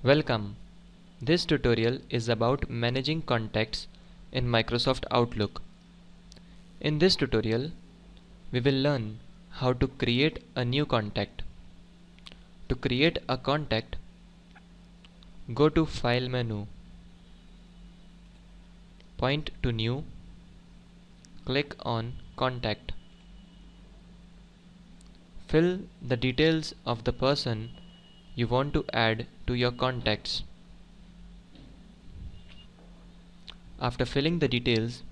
Welcome. This tutorial is about managing contacts in Microsoft Outlook. In this tutorial, we will learn how to create a new contact. To create a contact, go to File menu, point to New, click on Contact. Fill the details of the person you want to add to your contacts. After filling the details,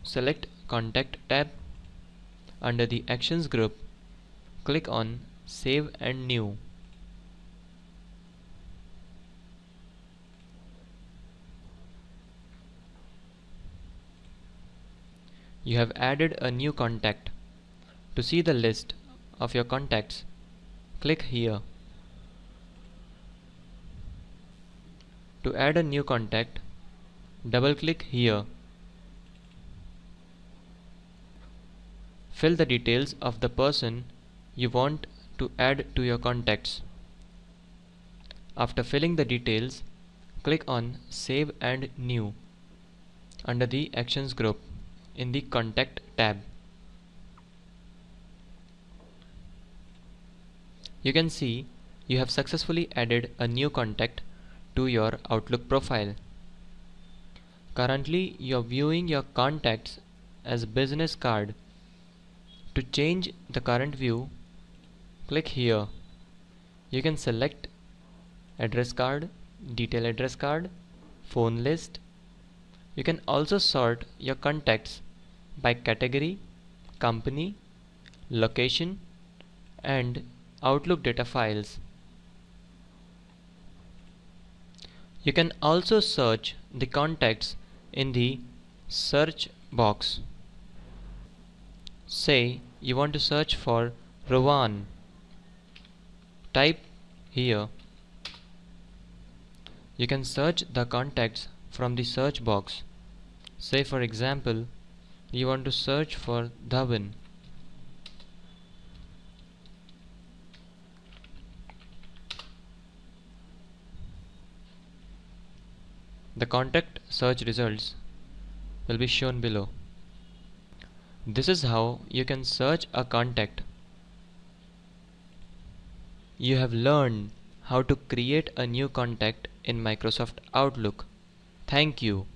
select Contact tab. Under the Actions group, click on Save and New. You have added a new contact. To see the list of your contacts, click here. To add a new contact, double-click here. Fill the details of the person you want to add to your contacts. After filling the details, click on Save and New under the Actions group in the Contact tab. You can see you have successfully added a new contact to your Outlook profile. Currently, you are viewing your contacts as business card. To change the current view, click here. You can select address card, detail address card, phone list. You can also sort your contacts by category, company, location, and Outlook data files. You can also search the contacts in the search box. Say you want to search for Rowan. Type here. You can search the contacts from the search box. Say for example, you want to search for Dhawan. The contact search results will be shown below. This is how you can search a contact. You have learned how to create a new contact in Microsoft Outlook. Thank you.